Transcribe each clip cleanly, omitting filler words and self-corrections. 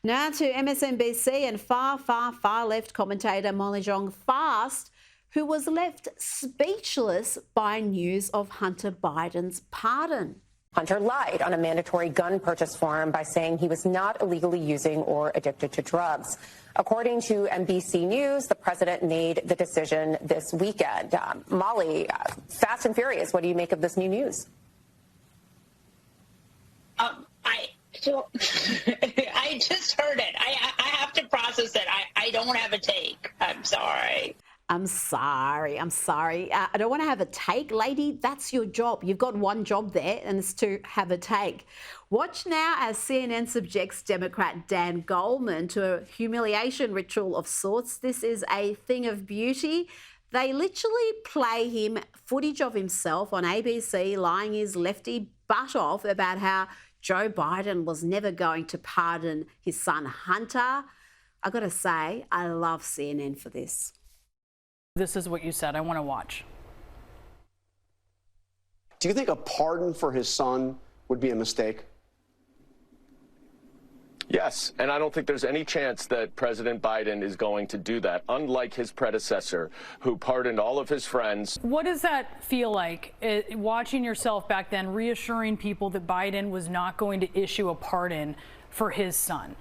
Now to MSNBC and far left commentator Molly Jong Fast, who was left speechless by news of Hunter Biden's pardon. Hunter lied on a mandatory gun purchase form by saying he was not illegally using or addicted to drugs. According to NBC News, the president made the decision this weekend. Molly, fast and furious, what do you make of this new news? I just heard it. I have to process it. I don't have a take. I'm sorry. I'm sorry. I don't want to have a take, lady. That's your job. You've got one job there, and it's to have a take. Watch now as CNN subjects Democrat Dan Goldman to a humiliation ritual of sorts. This is a thing of beauty. They literally play him footage of himself on ABC lying his lefty butt off about how Joe Biden was never going to pardon his son Hunter. I got to say, I love CNN for this. This is what you said. I want to watch. Do you think a pardon for his son would be a mistake? Yes, and I don't think there's any chance that President Biden is going to do that, unlike his predecessor, who pardoned all of his friends. What does that feel like, watching yourself back then, reassuring people that Biden was not going to issue a pardon for his son?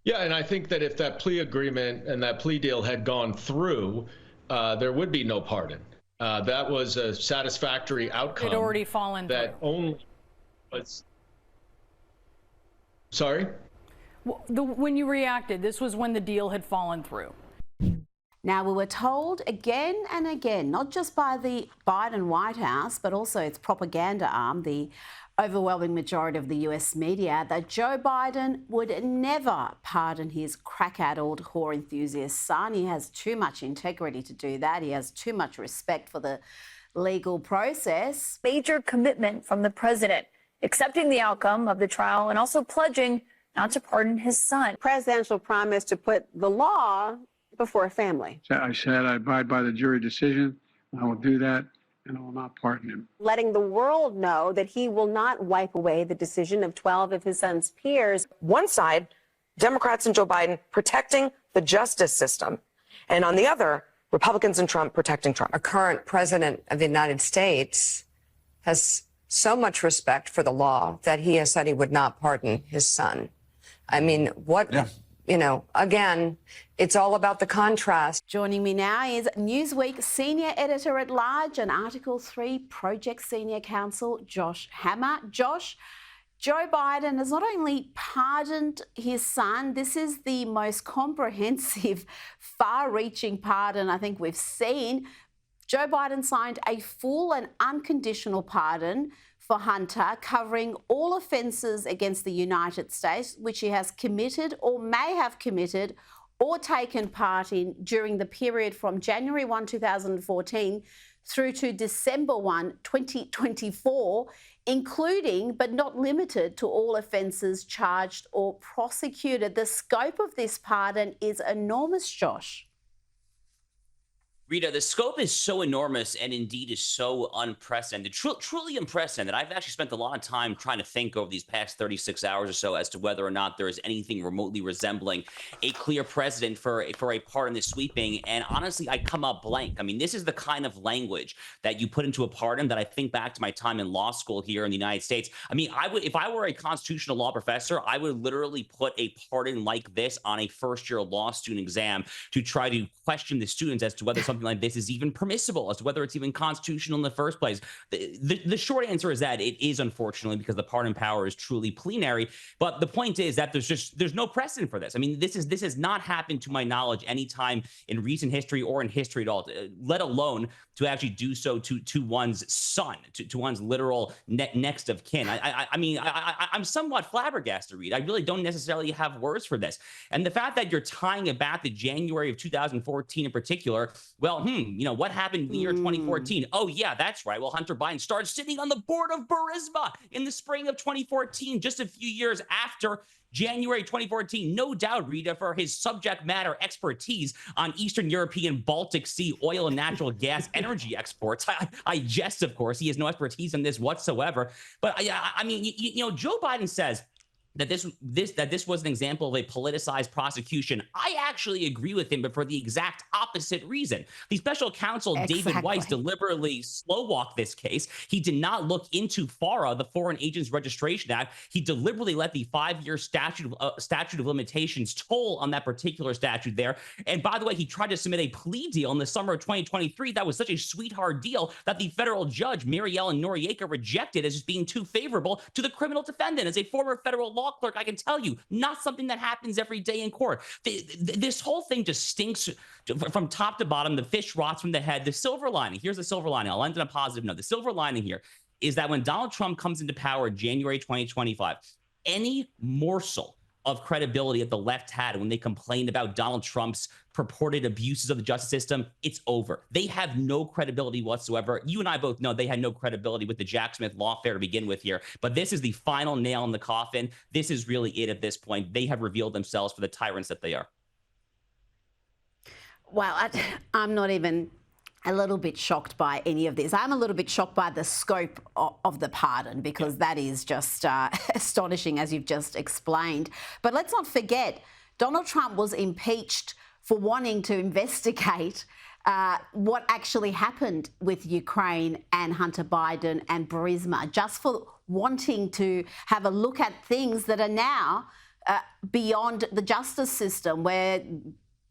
Yeah, and I think that if that plea agreement and that plea deal had gone through, there would be no pardon. That was a satisfactory outcome. It had already fallen through. That only was... Sorry? When you reacted, this was when the deal had fallen through. Now, we were told again and again, not just by the Biden White House, but also its propaganda arm, the overwhelming majority of the US media, that Joe Biden would never pardon his crack-addled whore enthusiast son. He has too much integrity to do that. He has too much respect for the legal process. Major commitment from the president, accepting the outcome of the trial and also pledging not to pardon his son. Presidential promise to put the law before a family. I said I abide by the jury decision. I will do that, and I will not pardon him. Letting the world know that he will not wipe away the decision of 12 of his son's peers. One side, Democrats and Joe Biden protecting the justice system, and on the other, Republicans and Trump protecting Trump. Our current president of the United States has so much respect for the law that he has said he would not pardon his son. I mean, you know, again, it's all about the contrast. Joining me now is Newsweek senior editor-at-large and Article 3 Project Senior Counsel Josh Hammer. Josh, Joe Biden has not only pardoned his son, this is the most comprehensive, far-reaching pardon I think we've seen. Joe Biden signed a full and unconditional pardon for Hunter, covering all offences against the United States, which he has committed or may have committed or taken part in during the period from January 1, 2014 through to December 1, 2024, including but not limited to all offences charged or prosecuted. The scope of this pardon is enormous, Josh. Rita, the scope is so enormous and indeed is so unprecedented, truly unprecedented. I've actually spent a lot of time trying to think over these past 36 hours or so as to whether or not there is anything remotely resembling a clear precedent for a pardon this sweeping. And honestly, I come up blank. I mean, this is the kind of language that you put into a pardon that I think back to my time in law school here in the United States. I mean, if I were a constitutional law professor, I would literally put a pardon like this on a first-year law student exam to try to question the students as to whether something like this is even permissible, as to whether it's even constitutional in the first place. The short answer is that it is, unfortunately, because the pardon power is truly plenary. But the point is that there's no precedent for this. I mean, this has not happened to my knowledge any time in recent history or in history at all, let alone to actually do so to one's son, to one's literal next of kin. I mean, I'm somewhat flabbergasted, Reed. I really don't necessarily have words for this. And the fact that you're tying it back to January of 2014 in particular, well, you know, what happened in the year 2014? Oh, yeah, that's right. Well, Hunter Biden started sitting on the board of Burisma in the spring of 2014, just a few years after January 2014, no doubt, Rita, for his subject matter expertise on Eastern European Baltic Sea oil and natural gas energy exports. I jest, of course. He has no expertise in this whatsoever. But I mean, you know, Joe Biden says that this was an example of a politicized prosecution, I actually agree with him, but for the exact opposite reason. The special counsel, David Weiss, deliberately slow-walked this case. He did not look into FARA, the Foreign Agents Registration Act. He deliberately let the 5-year statute of limitations toll on that particular statute there. And by the way, he tried to submit a plea deal in the summer of 2023. That was such a sweetheart deal that the federal judge, Mary Ellen Noriega, rejected as just being too favorable to the criminal defendant. As a former federal law clerk, I can tell you, not something that happens every day in court. This whole thing just stinks from top to bottom. The fish rots from the head. The silver lining, here's the silver lining. I'll end on a positive note. The silver lining here is that when Donald Trump comes into power in January 2025, any morsel of credibility that the left had when they complained about Donald Trump's purported abuses of the justice system, it's over. They have no credibility whatsoever. You and I both know they had no credibility with the Jack Smith lawfare to begin with here, but this is the final nail in the coffin. This is really it at this point. They have revealed themselves for the tyrants that they are. Well, I'm not even a little bit shocked by any of this. I'm a little bit shocked by the scope of the pardon, because that is just astonishing, as you've just explained. But let's not forget, Donald Trump was impeached for wanting to investigate what actually happened with Ukraine and Hunter Biden and Burisma, just for wanting to have a look at things that are now beyond the justice system, where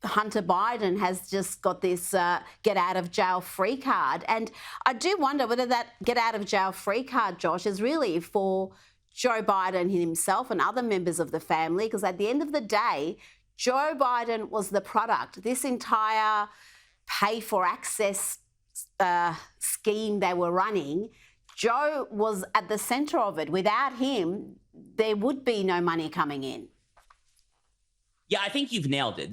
Hunter Biden has just got this get out of jail free card. And I do wonder whether that get out of jail free card, Josh, is really for Joe Biden himself and other members of the family, because at the end of the day, Joe Biden was the product. This entire pay for access scheme they were running, Joe was at the centre of it. Without him, there would be no money coming in. Yeah, I think you've nailed it.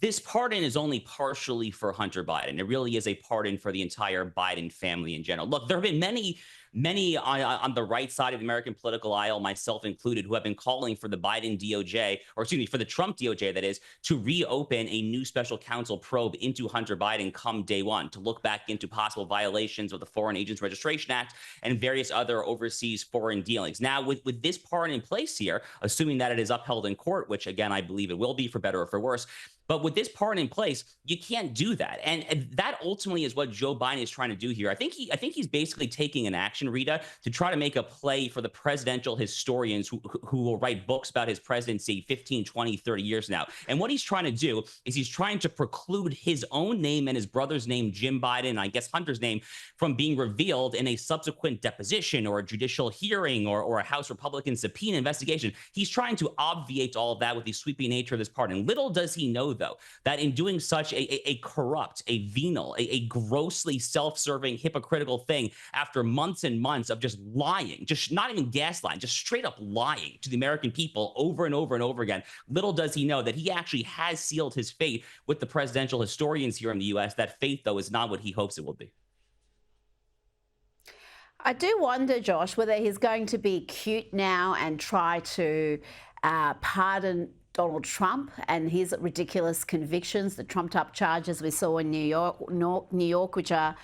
This pardon is only partially for Hunter Biden. It really is a pardon for the entire Biden family in general. Look, there have been many on the right side of the American political aisle, myself included, who have been calling for the Biden DOJ, or excuse me, for the Trump DOJ, that is, to reopen a new special counsel probe into Hunter Biden come day one, to look back into possible violations of the Foreign Agents Registration Act and various other overseas foreign dealings. Now, with this pardon in place here, assuming that it is upheld in court, which again, I believe it will be, for better or for worse, but with this pardon in place, you can't do that. And that ultimately is what Joe Biden is trying to do here. I think he's basically taking an action, Rita, to try to make a play for the presidential historians who will write books about his presidency 15, 20, 30 years now. And what he's trying to do is he's trying to preclude his own name and his brother's name, Jim Biden, and I guess Hunter's name, from being revealed in a subsequent deposition or a judicial hearing or a House Republican subpoena investigation. He's trying to obviate all of that with the sweeping nature of this pardon. Little does he know, though, that in doing such a corrupt, a venal, a grossly self-serving, hypocritical thing, after months and months of just lying, just not even gaslighting, just straight up lying to the American people over and over and over again, little does he know that he actually has sealed his fate with the presidential historians here in the U.S. That fate, though, is not what he hopes it will be. I do wonder, Josh, whether he's going to be cute now and try to pardon Donald Trump and his ridiculous convictions, the trumped-up charges we saw in New York, which are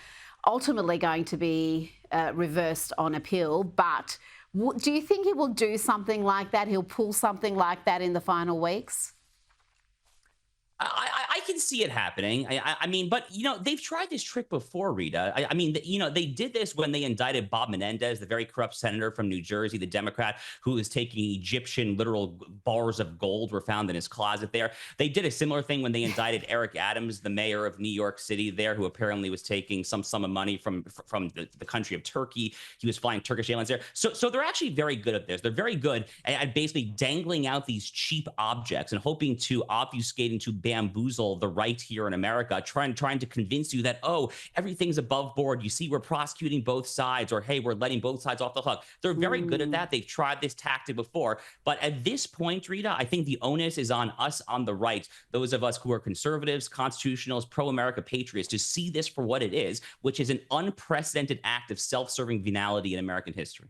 ultimately going to be reversed on appeal. But do you think he will do something like that? He'll pull something like that in the final weeks? I can see it happening. I mean, but, you know, they've tried this trick before, Rita. I mean, you know, they did this when they indicted Bob Menendez, the very corrupt senator from New Jersey, the Democrat who was taking Egyptian literal bars of gold were found in his closet there. They did a similar thing when they indicted Eric Adams, the mayor of New York City there, who apparently was taking some sum of money from the country of Turkey. He was flying Turkish Airlines there. So they're actually very good at this. They're very good at basically dangling out these cheap objects and hoping to obfuscate and to bamboozle the right here in America, trying to convince you that, oh, everything's above board. You see, we're prosecuting both sides, or hey, we're letting both sides off the hook. They're very good at that. They've tried this tactic before. But at this point, Rita, I think the onus is on us on the right, those of us who are conservatives, constitutionalists, pro-America patriots, to see this for what it is, which is an unprecedented act of self-serving venality in American history.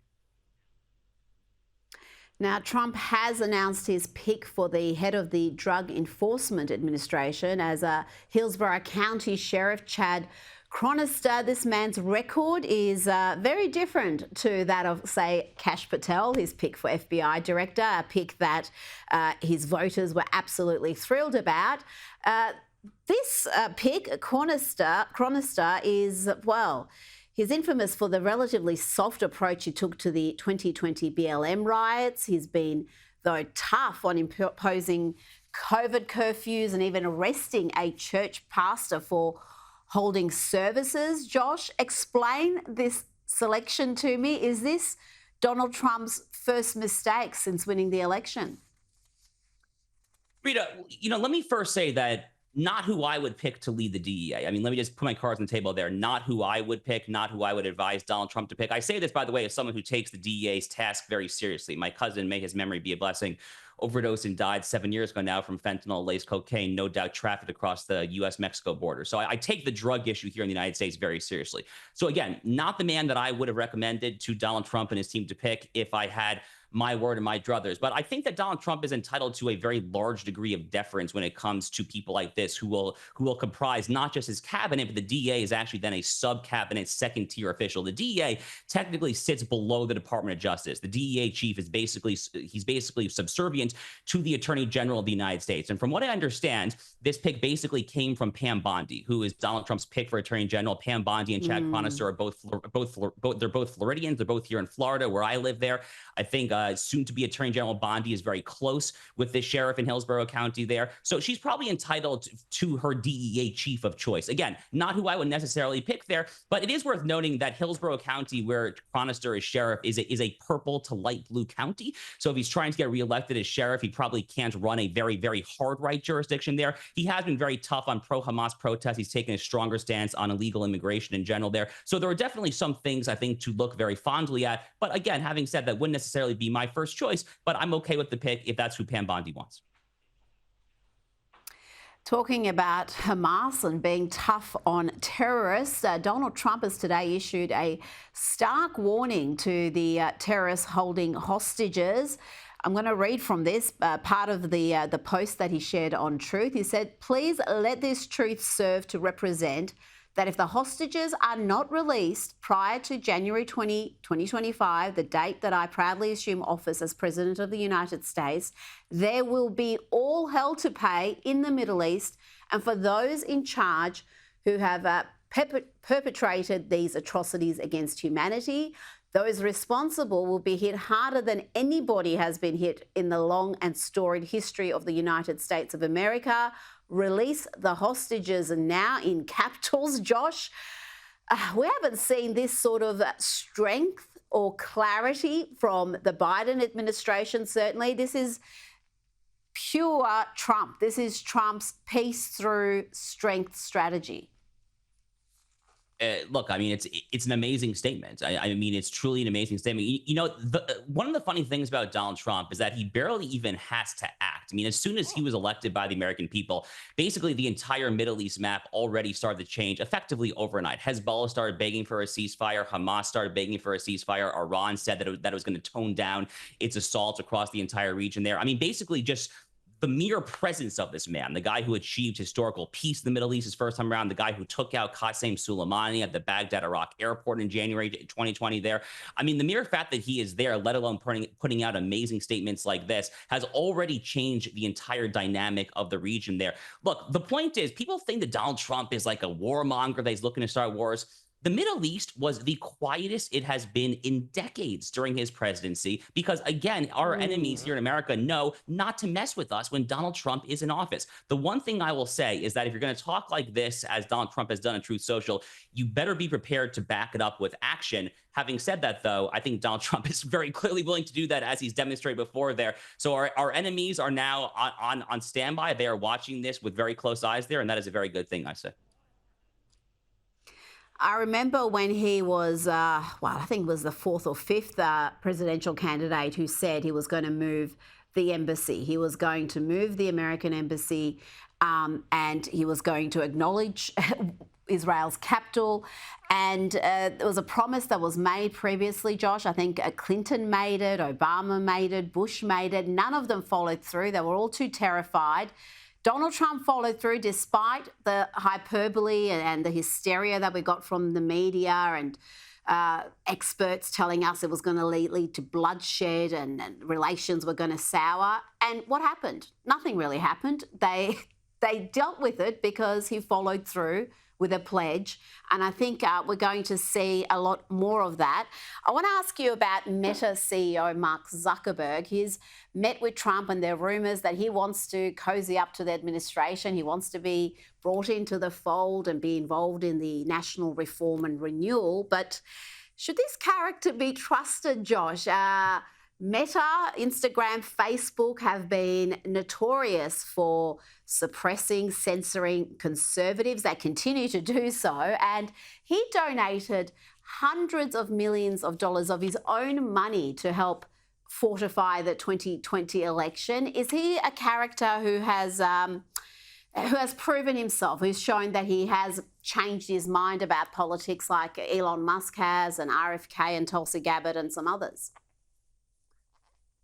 Now, Trump has announced his pick for the head of the Drug Enforcement Administration as Hillsborough County Sheriff Chad Chronister, this man's record is very different to that of, say, Kash Patel, his pick for FBI director, a pick that his voters were absolutely thrilled about. This pick, Chronister, is, well, he's infamous for the relatively soft approach he took to the 2020 BLM riots. He's been, though, tough on imposing COVID curfews and even arresting a church pastor for holding services. Josh, explain this selection to me. Is this Donald Trump's first mistake since winning the election? Rita, let me first say that not who I would pick to lead the DEA. I mean, let me just put my cards on the table there. Not who I would pick, not who I would advise Donald Trump to pick. I say this, by the way, as someone who takes the DEA's task very seriously. My cousin, may his memory be a blessing, overdosed and died 7 years ago now from fentanyl-laced cocaine, no doubt trafficked across the U.S.-Mexico border. So I take the drug issue here in the United States very seriously. So again, not the man that I would have recommended to Donald Trump and his team to pick if I had my word and my druthers. But I think that Donald Trump is entitled to a very large degree of deference when it comes to people like this who will comprise not just his cabinet, but the DEA is actually then a sub-cabinet, second-tier official. The DEA technically sits below the Department of Justice. The DEA chief is basically subservient to the Attorney General of the United States. And from what I understand, this pick basically came from Pam Bondi, who is Donald Trump's pick for Attorney General. Pam Bondi and Chad Chronister are they're both Floridians. They're both here in Florida, where I live there. I think soon-to-be Attorney General Bondi is very close with the sheriff in Hillsborough County there. So she's probably entitled to her DEA chief of choice. Again, not who I would necessarily pick there, but it is worth noting that Hillsborough County, where Chronister is sheriff, is a purple to light blue county. So if he's trying to get reelected as sheriff, he probably can't run a very, very hard right jurisdiction there. He has been very tough on pro-Hamas protests. He's taken a stronger stance on illegal immigration in general there. So there are definitely some things, I think, to look very fondly at. But again, having said that, wouldn't necessarily be my first choice, but I'm okay with the pick if that's who Pam Bondi wants. Talking about Hamas and being tough on terrorists, Donald Trump has today issued a stark warning to the terrorists holding hostages. I'm going to read from this part of the post that he shared on Truth. He said, "Please let this truth serve to represent that if the hostages are not released prior to January 2025, the date that I proudly assume office as President of the United States, there will be all hell to pay in the Middle East and for those in charge who have perpetrated these atrocities against humanity. Those responsible will be hit harder than anybody has been hit in the long and storied history of the United States of America. Release the hostages now," in capitals, Josh. We haven't seen this sort of strength or clarity from the Biden administration, certainly. This is pure Trump. This is Trump's peace through strength strategy. Look, I mean, it's an amazing statement. I mean, it's truly an amazing statement. One of the funny things about Donald Trump is that he barely even has to act. I mean, as soon as he was elected by the American people, basically the entire Middle East map already started to change effectively overnight. Hezbollah started begging for a ceasefire. Hamas started begging for a ceasefire. Iran said that it was going to tone down its assaults across the entire region there. I mean, basically just the mere presence of this man, the guy who achieved historical peace in the Middle East his first time around, the guy who took out Qasem Soleimani at the Baghdad, Iraq airport in January 2020 there. I mean, the mere fact that he is there, let alone putting out amazing statements like this, has already changed the entire dynamic of the region there. Look, the point is, people think that Donald Trump is like a warmonger, that he's looking to start wars. The Middle East was the quietest it has been in decades during his presidency because, again, our enemies here in America know not to mess with us when Donald Trump is in office. The one thing I will say is that if you're going to talk like this, as Donald Trump has done on Truth Social, you better be prepared to back it up with action. Having said that, though, I think Donald Trump is very clearly willing to do that, as he's demonstrated before there. So our enemies are now on standby. They are watching this with very close eyes there, and that is a very good thing, I say. I remember when he was, I think it was the fourth or fifth presidential candidate who said he was going to move the embassy. He was going to move the American embassy and he was going to acknowledge Israel's capital. And there was a promise that was made previously, Josh. I think Clinton made it, Obama made it, Bush made it. None of them followed through. They were all too terrified Donald Trump followed through despite the hyperbole and the hysteria that we got from the media and experts telling us it was going to lead to bloodshed and relations were going to sour. And what happened? Nothing really happened. They dealt with it because he followed through with a pledge. And I think we're going to see a lot more of that. I want to ask you about Meta CEO Mark Zuckerberg. He's met with Trump and there are rumours that he wants to cozy up to the administration. He wants to be brought into the fold and be involved in the national reform and renewal. But should this character be trusted, Josh? Meta, Instagram, Facebook have been notorious for suppressing, censoring conservatives. They continue to do so. And he donated hundreds of millions of dollars of his own money to help fortify the 2020 election. Is he a character who has proven himself, who's shown that he has changed his mind about politics like Elon Musk has and RFK and Tulsi Gabbard and some others?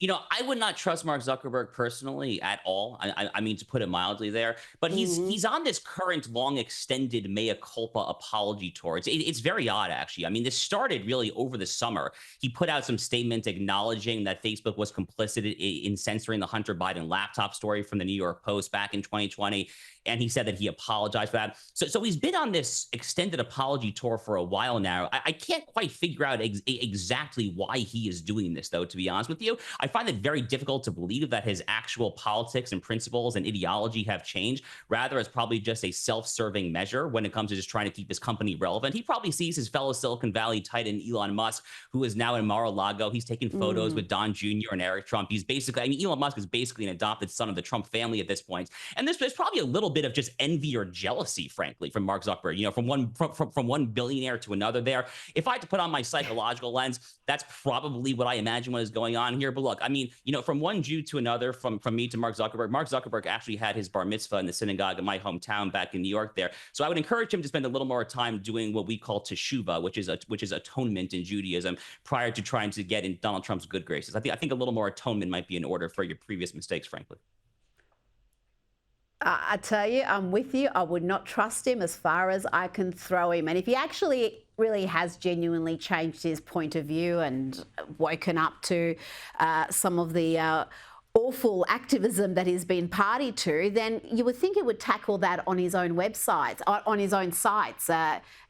You know, I would not trust Mark Zuckerberg personally at all. I mean, to put it mildly there, but he's on this current long extended mea culpa apology tour. It's very odd, actually. I mean, this started really over the summer. He put out some statements acknowledging that Facebook was complicit in censoring the Hunter Biden laptop story from the New York Post back in 2020. And he said that he apologized for that. So he's been on this extended apology tour for a while now. I can't quite figure out exactly why he is doing this, though, to be honest with you. I find it very difficult to believe that his actual politics and principles and ideology have changed. Rather, it's probably just a self-serving measure when it comes to just trying to keep his company relevant. He probably sees his fellow Silicon Valley titan, Elon Musk, who is now in Mar-a-Lago. He's taking photos with Don Jr. and Eric Trump. He's basically, I mean, Elon Musk is basically an adopted son of the Trump family at this point. And there's probably a little bit of just envy or jealousy, frankly, from Mark Zuckerberg, you know, from one billionaire to another there. If I had to put on my psychological lens, that's probably what I imagine what is going on here. But look, I mean, you know, from one Jew to another, from me to Mark Zuckerberg actually had his bar mitzvah in the synagogue in my hometown back in New York there. So I would encourage him to spend a little more time doing what we call teshuvah, which is atonement in Judaism, prior to trying to get in Donald Trump's good graces. I think a little more atonement might be in order for your previous mistakes, frankly. I tell you, I'm with you. I would not trust him as far as I can throw him. And if he actually really has genuinely changed his point of view and woken up to some of the awful activism that he's been party to, then you would think he would tackle that on his own websites, on his own sites,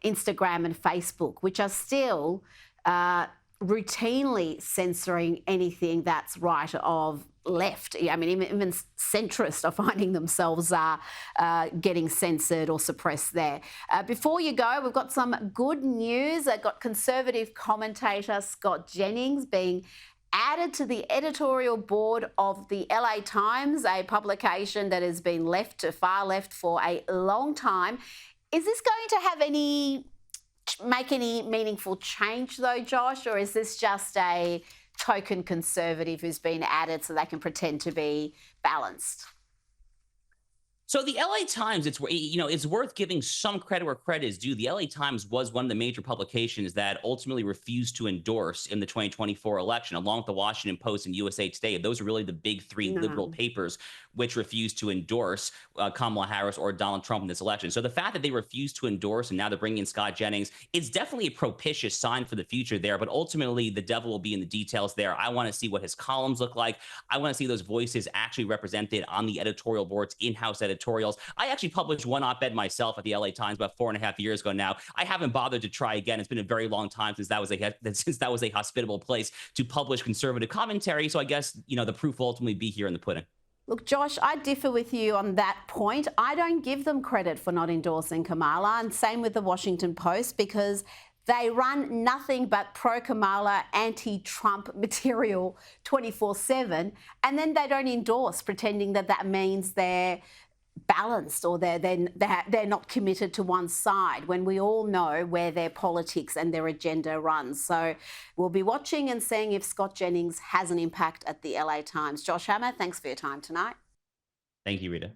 Instagram and Facebook, which are still routinely censoring anything that's right of left. I mean, even centrists are finding themselves getting censored or suppressed there. Before you go, we've got some good news. I've got Conservative commentator Scott Jennings being added to the editorial board of the LA Times, a publication that has been left to far left for a long time. Is this going to make any meaningful change though, Josh, or is this just a token conservative who's been added so they can pretend to be balanced? So the LA Times, it's worth giving some credit where credit is due. The LA Times was one of the major publications that ultimately refused to endorse in the 2024 election, along with the Washington Post and USA Today. Those are really the big three liberal papers which refused to endorse Kamala Harris or Donald Trump in this election. So the fact that they refused to endorse and now they're bringing in Scott Jennings is definitely a propitious sign for the future there. But ultimately, the devil will be in the details there. I want to see what his columns look like. I want to see those voices actually represented on the editorial boards, in-house editorials. I actually published one op-ed myself at the LA Times about 4.5 years ago now. I haven't bothered to try again. It's been a very long time since that was a hospitable place to publish conservative commentary. So I guess, the proof will ultimately be here in the pudding. Look, Josh, I differ with you on that point. I don't give them credit for not endorsing Kamala, and same with the Washington Post, because they run nothing but pro-Kamala, anti-Trump material 24/7, and then they don't endorse, pretending that that means they're balanced or they're not committed to one side, when we all know where their politics and their agenda runs. So we'll be watching and seeing if Scott Jennings has an impact at the LA Times. Josh Hammer, thanks for your time tonight. Thank you, Rita.